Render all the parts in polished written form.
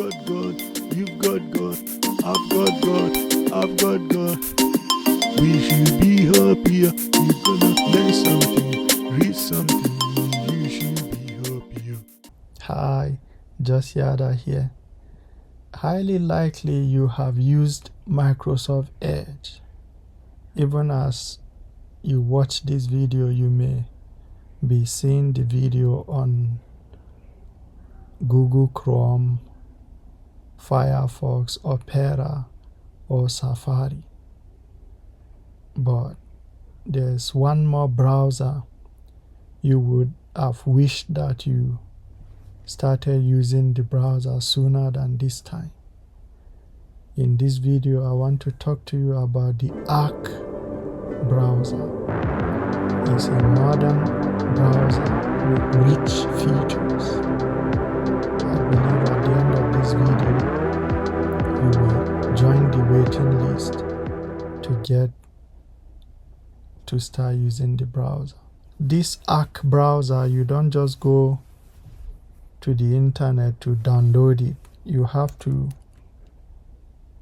got God, you've got God, I've got God, I've got God. We should be happier. You're gonna learn something, read something. You should be happier. Hi, just Yada here. Highly likely you have used Microsoft Edge. Even as you watch this video, you may be seeing the video on Google Chrome, Firefox, Opera, or Safari. But there's one more browser you would have wished that you started using the browser sooner than this time. In this video, I want to talk to you about the Arc browser. It's a modern browser with rich features. I believe at the end of this video, you will join the waiting list to get to start using the browser. This Arc browser, you don't just go to the internet to download it. You have to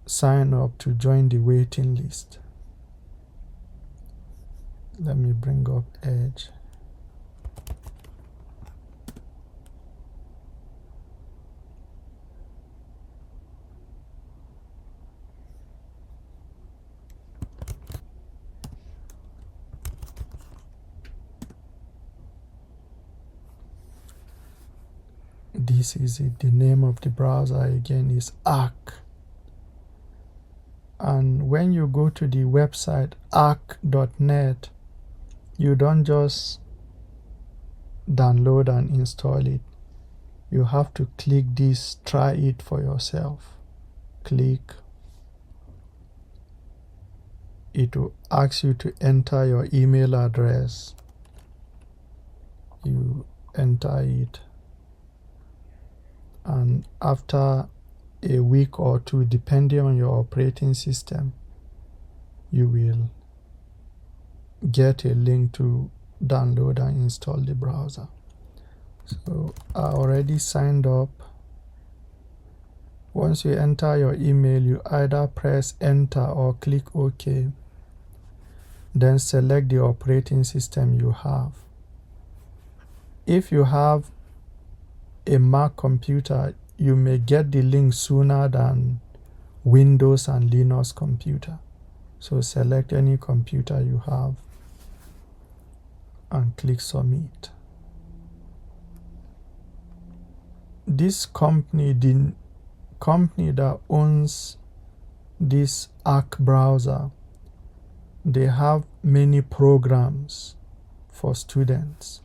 sign up to join the waiting list. Let me bring up Edge. This is it. The name of the browser again is Arc. And when you go to the website arc.net, you don't just download and install it. You have to click this, try it for yourself. Click. It will ask you to enter your email address. You enter it. And after a week or two, depending on your operating system, you will get a link to download and install the browser. So I already signed up. Once you enter your email, you either press enter or click OK. Then select the operating system you have. If you have a Mac computer, you may get the link sooner than Windows and Linux computer. So select any computer you have and click submit. This company, the company that owns this Arc browser, they have many programs for students.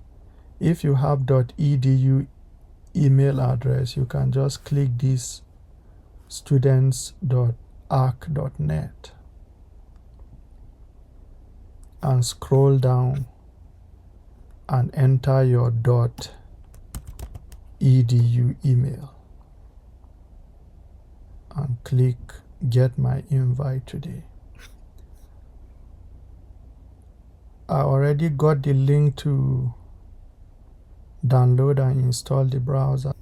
If you have .edu email address, you can just click this students.arc.net and scroll down and enter your .edu email and click get my invite today. I already got the link to download and install the browser.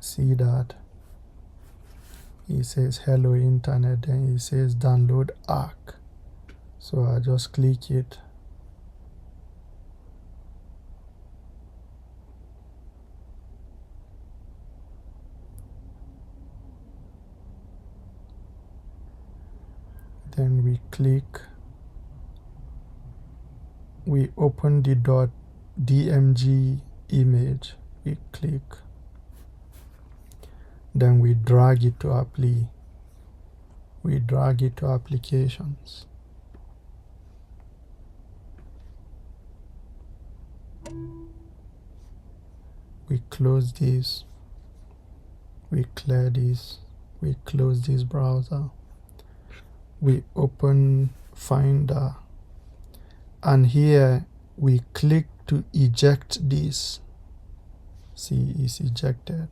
See that? It says hello internet, then it says download Arc. So I just click it. Then we click, we open the .dmg image, we click, then we drag it to applications. We close this, we clear this, we close this browser. We open Finder, and here we click to eject this. See, it's ejected.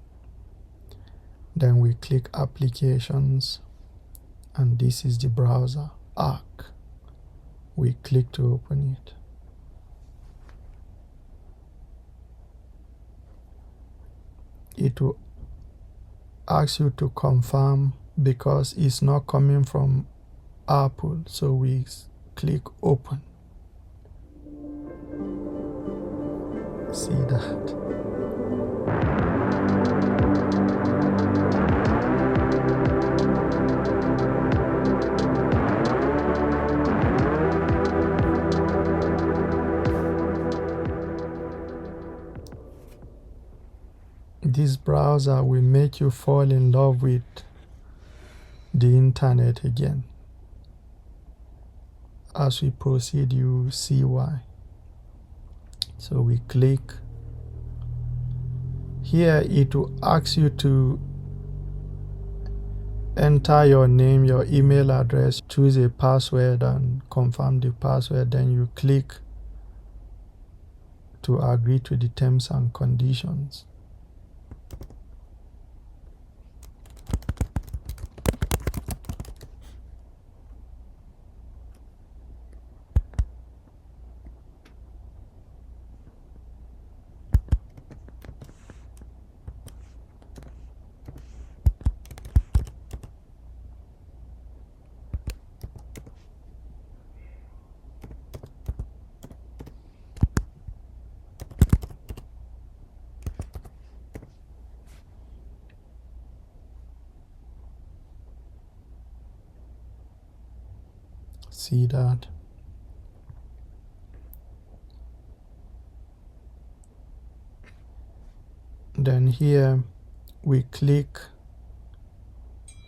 Then we click Applications, and this is the browser, Arc. We click to open it. it will ask you to confirm because it's not coming from Apple. So we click open. See that? This browser will make you fall in love with the internet again. As we proceed, you see why. So we click. Here it will ask you to enter your name, your email address, choose a password and confirm the password. Then you click to agree to the terms and conditions. See that? Then here we click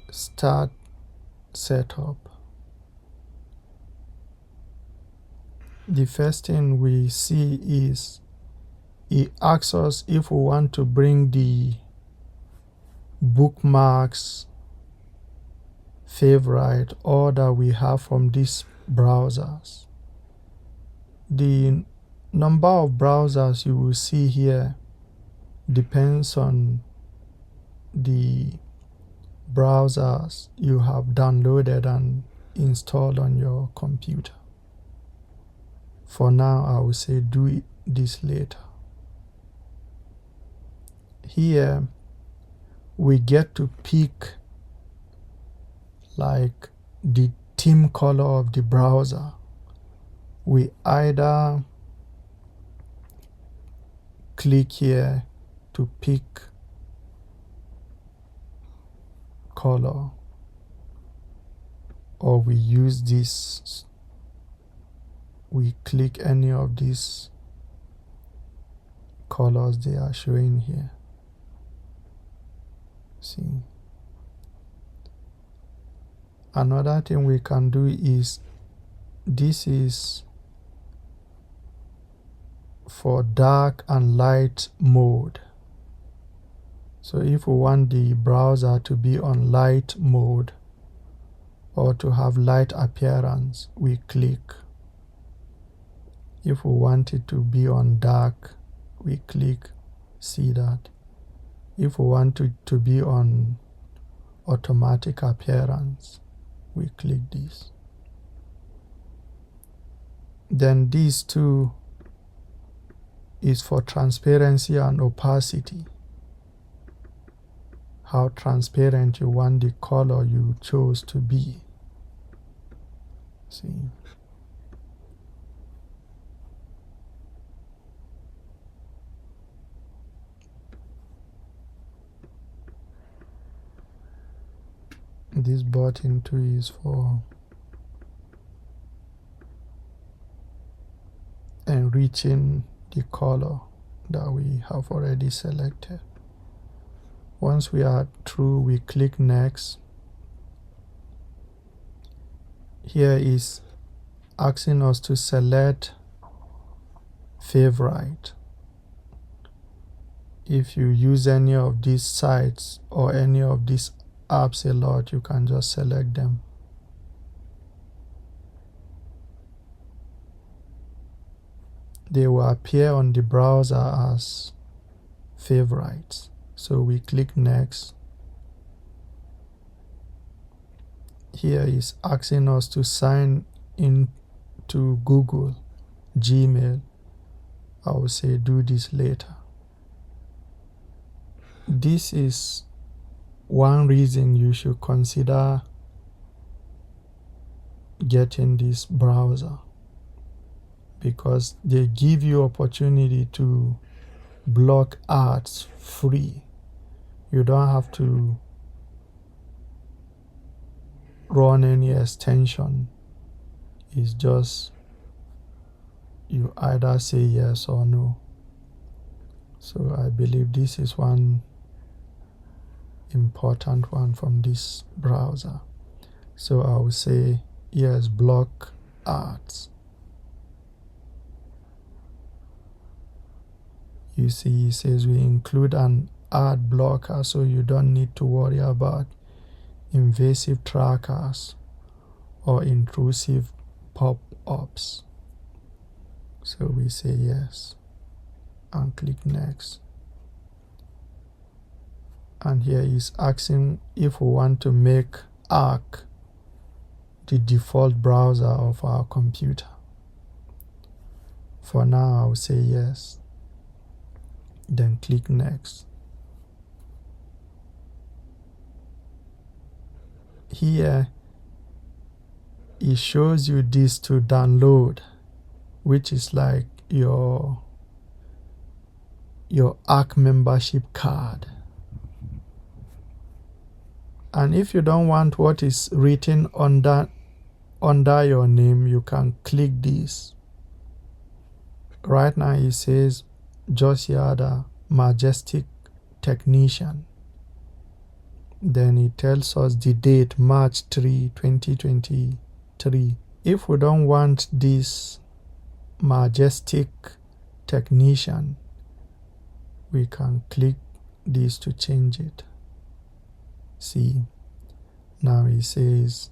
start setup. The first thing we see is it asks us if we want to bring the bookmarks, favorite, or that we have from these browsers. The number of browsers you will see here depends on the browsers you have downloaded and installed on your computer. For now, I will say do this later. Here we get to pick like the theme color of the browser. We either click here to pick color, or we use this, we click any of these colors they are showing here. See, another thing we can do is, this is for dark and light mode. So if we want the browser to be on light mode or to have light appearance, we click. If we want it to be on dark, we click. See that? If we want it to be on automatic appearance, we click this. Then these two is for transparency and opacity. How transparent you want the color you chose to be. See. This button too is for enriching the color that we have already selected. Once we are through, we click next. Here is asking us to select favorite. If you use any of these sites or any of these apps a lot, you can just select them. They will appear on the browser as favorites. So we click next. Here is asking us to sign in to Google, Gmail. I will say do this later. this is one reason you should consider getting this browser, because they give you opportunity to block ads free. You don't have to run any extension. It's just you either say yes or no. So I believe this is one important one from this browser. So I will say yes, block ads. You see, it says we include an ad blocker, so you don't need to worry about invasive trackers or intrusive pop-ups. So we say yes and click next. And here is asking if we want to make Arc the default browser of our computer. For now, I'll say yes. Then click next. Here, it shows you this to download, which is like your Arc membership card. And if you don't want what is written under your name, you can click this. Right now it says Josiah Majestic Technician. Then it tells us the date, March 3, 2023. If we don't want this Majestic Technician, we can click this to change it. See, now it says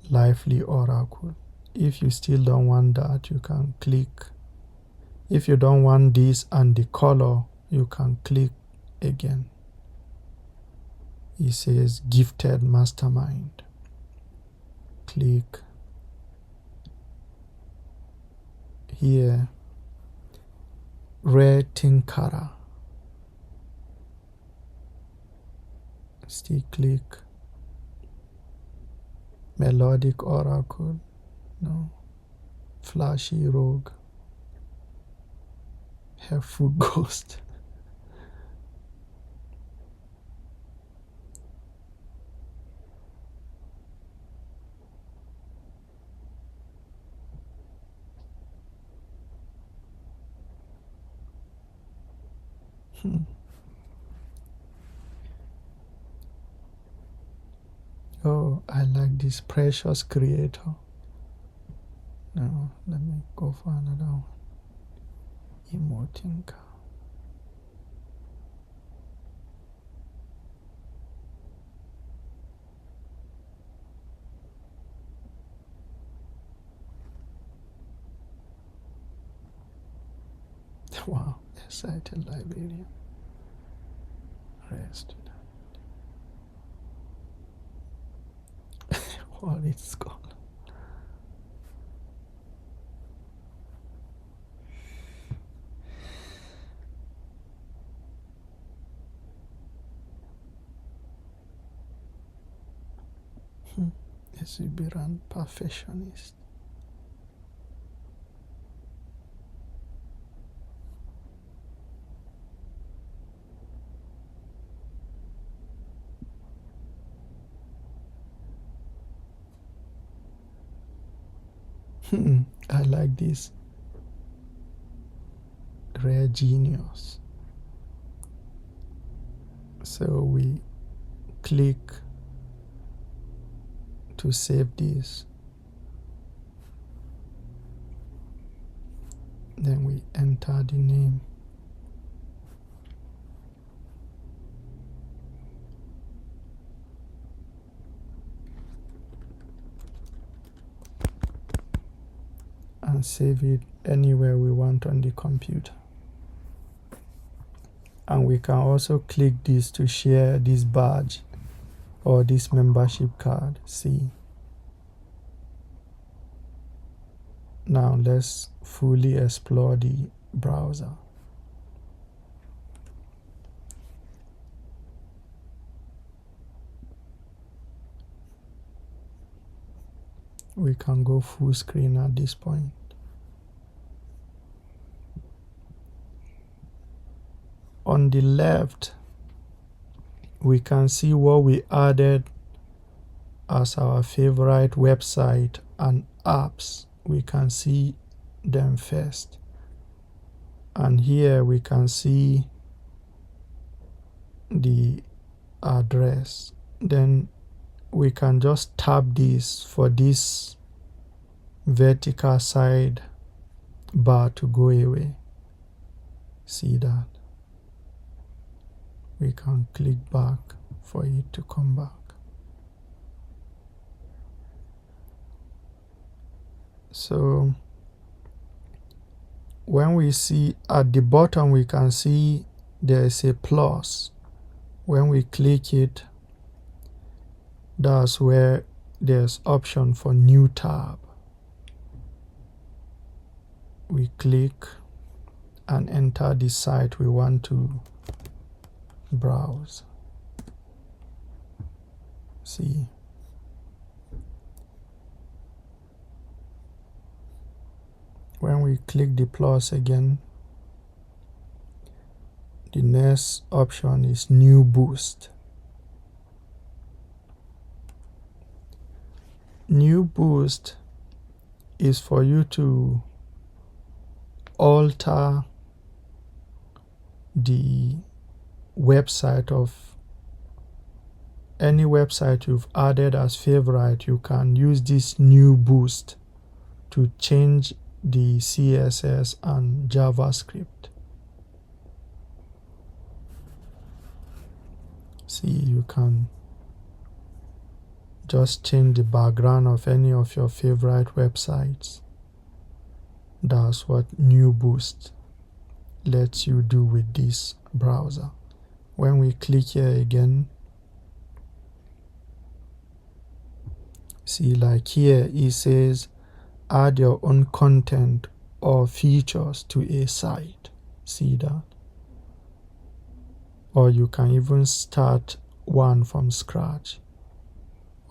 Lively Oracle. If you still don't want that, you can click. If you don't want this and the color, you can click again. It says Gifted Mastermind. Click. Here, Rare Tinkara. Still click. Melodic Oracle. No. Flashy Rogue. Helpful Ghost. Oh, I like this Precious Creator. No, let me go for another one. Emotinka. Wow, excited librarian. Rest. What it's called. Exuberant perfectionist. I like this. Rare Genius. So we click to save this. Then we enter the name. And save it anywhere we want on the computer. And we can also click this to share this badge or this membership card. See. Now let's fully explore the browser. We can go full screen at this point. On the left, we can see what we added as our favorite website and apps. We can see them first. And here we can see the address. Then we can just tap this for this vertical side bar to go away. See that? We can click back for it to come back. So when we see at the bottom, we can see there is a plus. When we click it, that's where there's option for new tab. We click and enter the site we want to browse. See. When we click the plus again, the next option is new boost. New boost is for you to alter the website of any website you've added as favorite. You can use this new boost to change the CSS and JavaScript. See, you can just change the background of any of your favorite websites. That's what new boost lets you do with this browser. When we click here again, see, like here it says add your own content or features to a site. See that? Or you can even start one from scratch,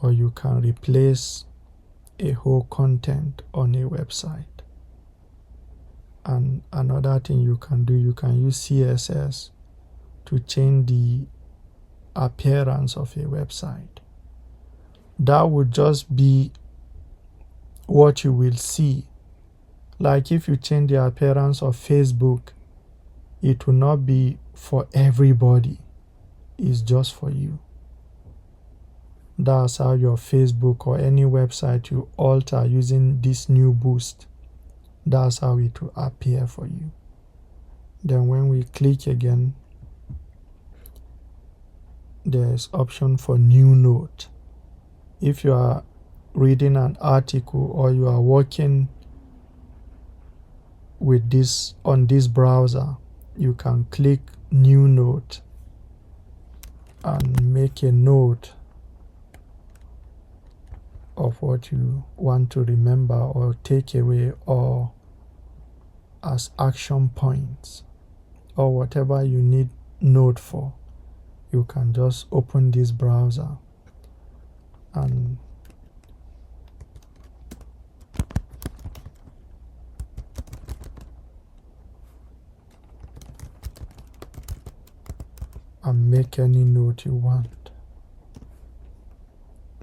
or you can replace a whole content on a website. And another thing you can do, you can use CSS to change the appearance of a website. That would just be what you will see. Like if you change the appearance of Facebook, it will not be for everybody. It's just for you. That's how your Facebook or any website you alter using this new boost, that's how it will appear for you. Then when we click again, there's option for new note. If you are reading an article or you are working with this on this browser, you can click new note and make a note of what you want to remember or take away, or as action points, or whatever you need note for. You can just open this browser and make any note you want.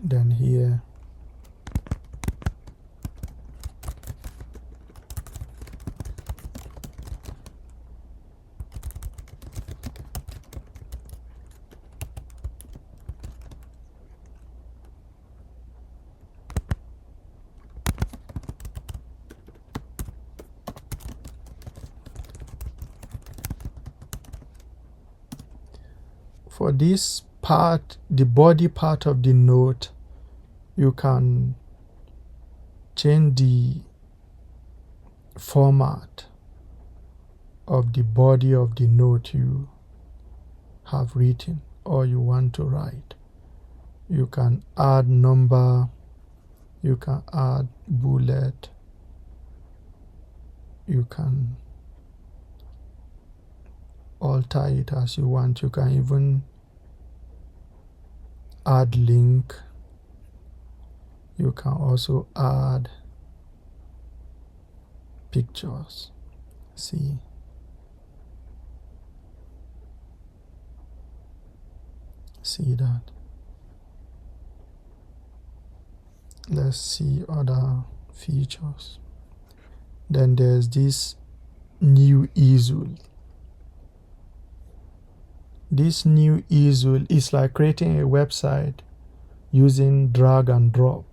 Then here for this part, the body part of the note, you can change the format of the body of the note you have written or you want to write. You can add number, you can add bullet, you can alter it as you want. You can even add link. You can also add pictures. See, that. Let's see other features. Then there's this new easel. This new easel is like creating a website using drag and drop.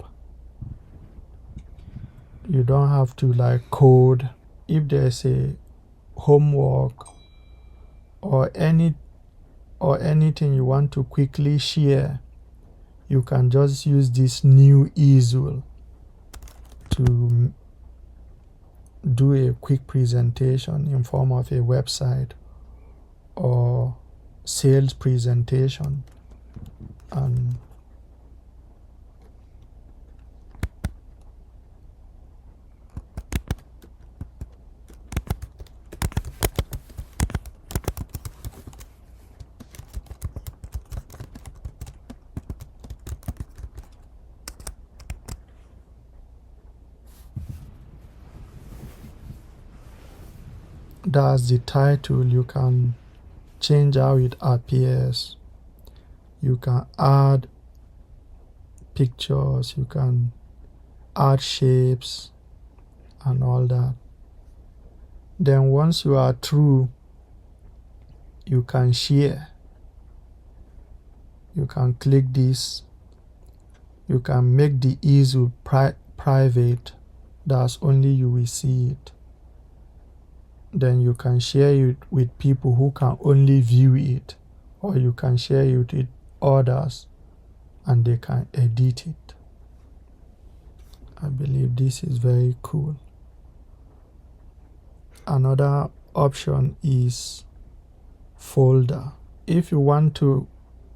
You don't have to like code. If there's a homework or anything you want to quickly share, you can just use this new easel to do a quick presentation in form of a website or sales presentation. And that's the title. You can change how it appears. You can add pictures, you can add shapes and all that. Then once you are through, you can share. You can click this. You can make the easel private. That's only you will see it. Then you can share it with people who can only view it, or you can share it with others and they can edit it. I believe this is very cool. Another option is folder. If you want to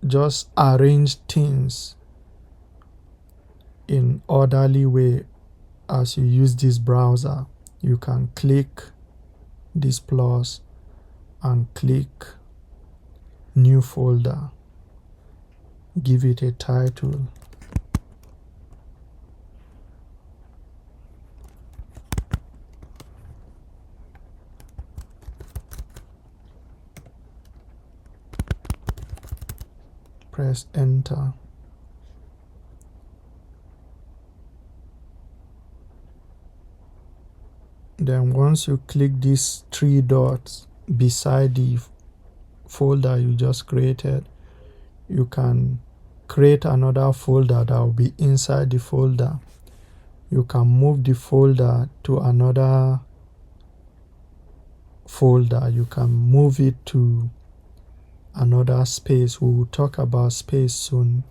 just arrange things in orderly way as you use this browser, you can click this plus and click new folder. Give it a title. Press enter. Then once you click these three dots beside the folder you just created, you can create another folder that will be inside the folder. You can move the folder to another folder. You can move it to another space. We will talk about space soon.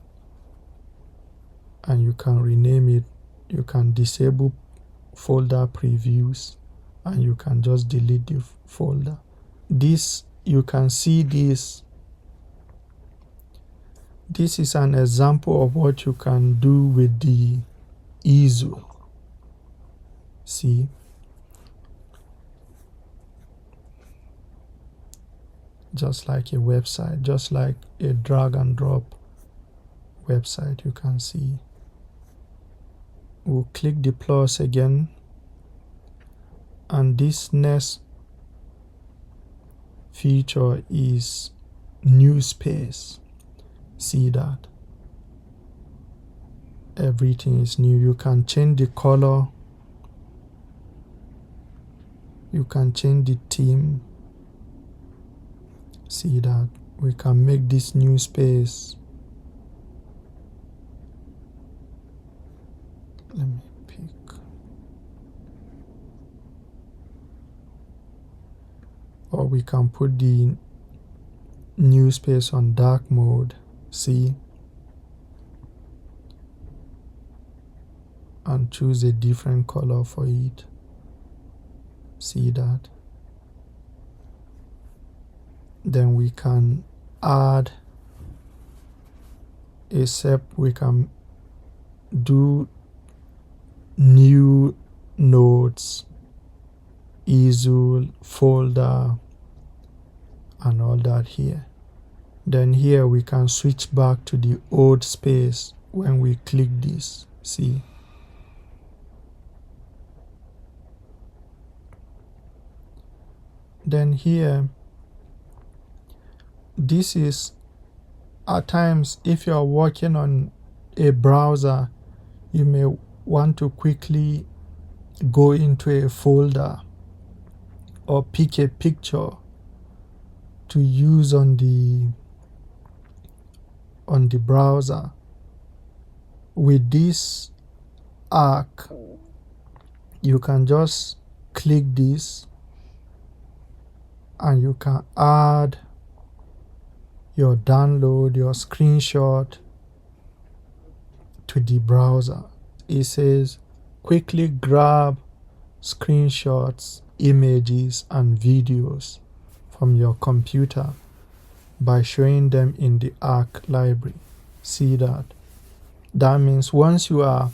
And you can rename it. You can disable folder previews and you can just delete the folder. This, you can see this. This is an example of what you can do with the easel. See? Just like a website, just like a drag and drop website, you can see. We'll click the plus again, and this next feature is new space. See that? Everything is new. You can change the color, you can change the theme. See that? We can make this new space. Let me pick. Or we can put the new space on dark mode. See? And choose a different color for it. See that? Then we can add a step. We can do new notes, easel, folder, and all that here. Then here we can switch back to the old space when we click this. See? Then here, this is at times if you are working on a browser, you may want to quickly go into a folder or pick a picture to use on the browser. With this arc, you can just click this and you can add your download, your screenshot to the browser. It says quickly grab screenshots, images and videos from your computer by showing them in the arc library. See that? That means once you are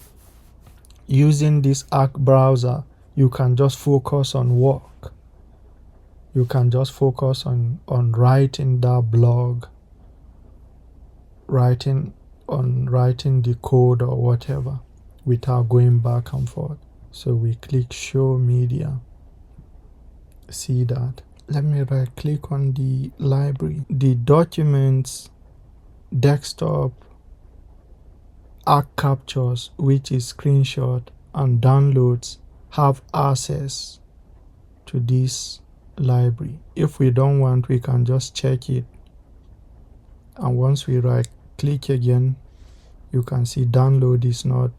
using this arc browser, you can just focus on work. You can just focus on writing that blog, writing the code or whatever without going back and forth. So we click show media. See that? Let me right click on the library. The documents, desktop, arc captures, which is screenshot, and downloads have access to this library. If we don't want, we can just check it, and once we right click again, you can see download is not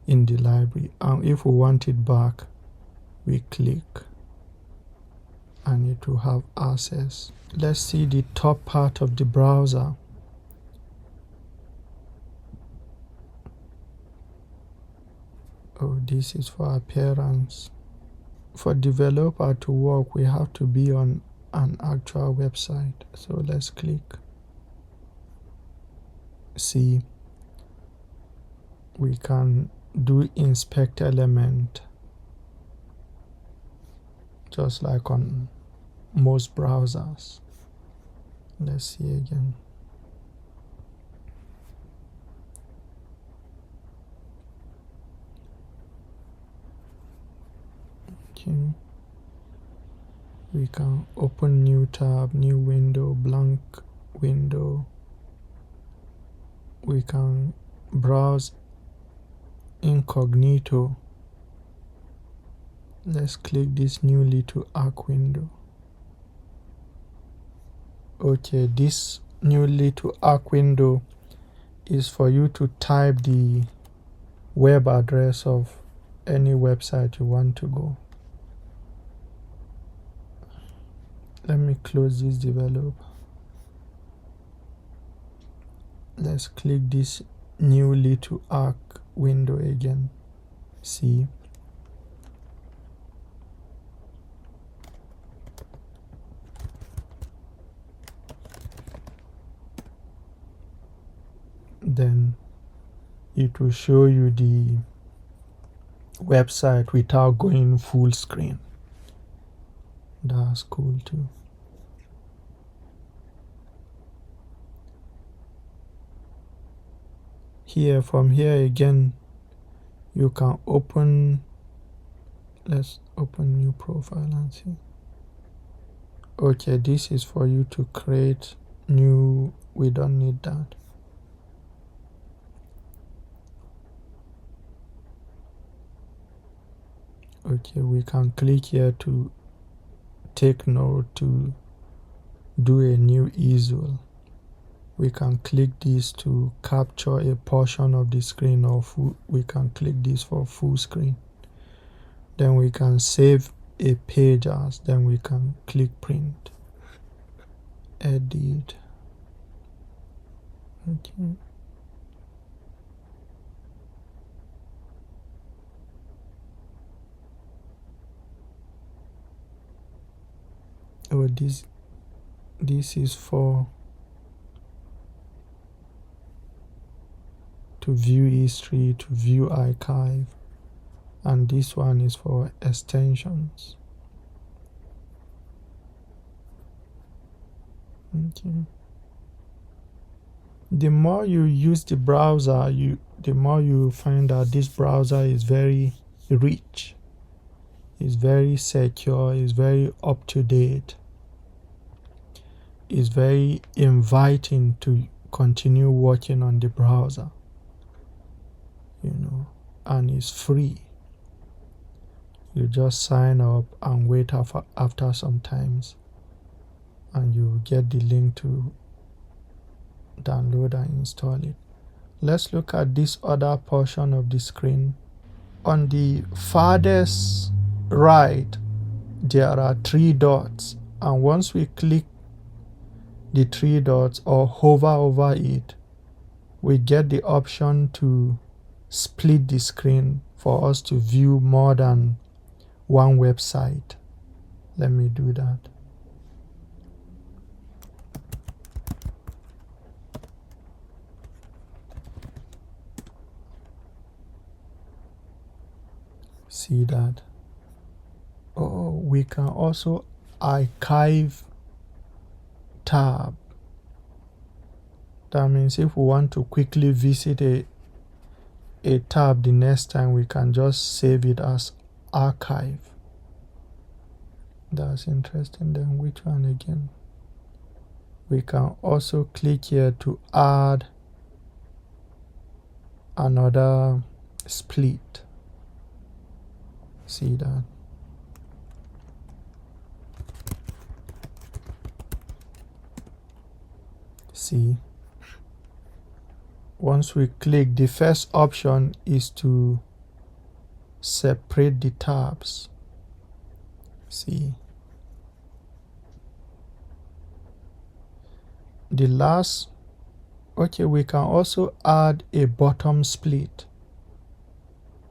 in the library, and if we want it back, we click and it will have access. Let's see the top part of the browser. Oh, this is for appearance. For developer to work, we have to be on an actual website. So let's click. See, we can do inspect element just like on most browsers. Let's see again. Okay. We can open new tab, new window, blank window. We can browse incognito. Let's click this new little arc window. Okay, this new little arc window is for you to type the web address of any website you want to go. Let me close this develop. Let's click this new little arc window again. See, then it will show you the website without going full screen. That's cool too. Here, from here again, you can open. Let's open new profile and see. Okay, this is for you to create new. We don't need that. Okay, we can click here to take note to do a new easel. We can click this to capture a portion of the screen, or we can click this for full screen. Then we can save a page as, then we can click print, edit. Okay. Oh, this is for to view history, to view archive, and this one is for extensions. Okay. The more you use the browser, the more you find that this browser is very rich. It's very secure, it's very up to date, it's very inviting to continue working on the browser, and it's free. You just sign up and wait after some times, and you get the link to download and install it. Let's look at this other portion of the screen. On the farthest right, there are 3 dots, and once we click the 3 dots or hover over it, we get the option to split the screen for us to view more than one website. Let me do that. See that? Oh, we can also archive tab. That means if we want to quickly visit a tab the next time, we can just save it as archive. That's interesting. Then which one again? We can also click here to add another split. See that? See? Once we click, the first option is to separate the tabs. See? The last, okay, we can also add a bottom split.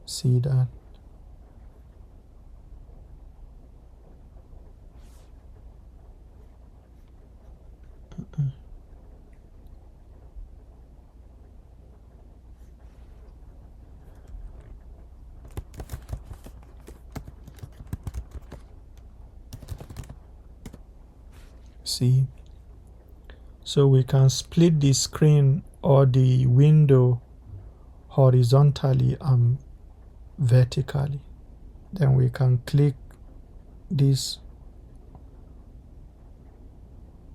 See that? See? So we can split the screen or the window horizontally and vertically. Then we can click this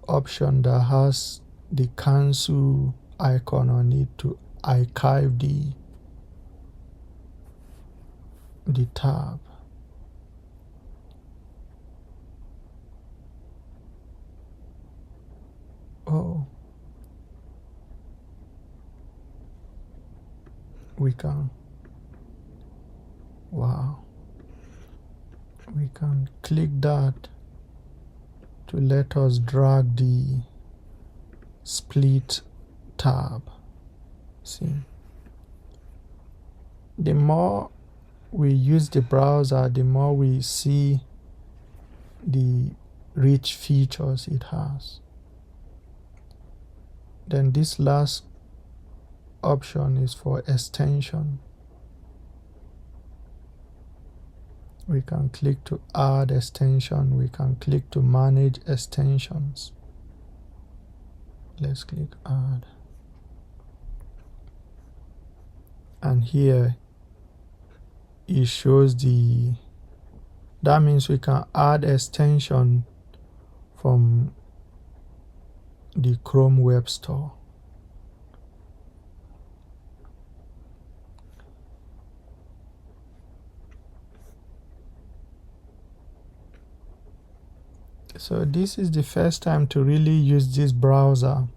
option that has the cancel icon on it to archive the tab. Oh, we can, wow, we can click that to let us drag the split tab. See, the more we use the browser, the more we see the rich features it has. Then this last option is for extension. We can click to add extension. We can click to manage extensions. Let's click add. And here it shows that means we can add extension from the Chrome Web Store. So this is the first time to really use this browser.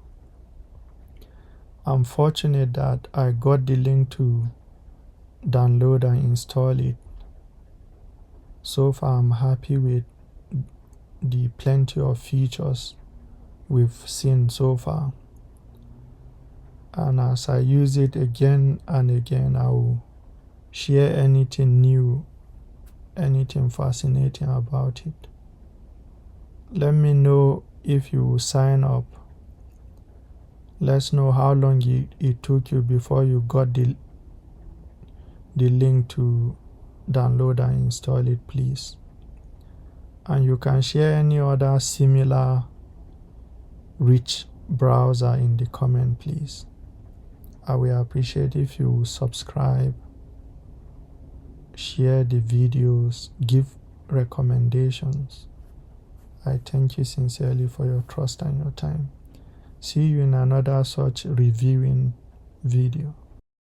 I'm fortunate that I got the link to download and install it. So far I'm happy with the plenty of features we've seen so far, and as I use it again and again, I will share anything new, anything fascinating about it. Let me know if you sign up. Let's know how long it took you before you got the link to download and install it, please. And you can share any other similar rich browser in the comment, please. I will appreciate if you subscribe, share the videos, give recommendations. I thank you sincerely for your trust and your time. See you in another such reviewing video.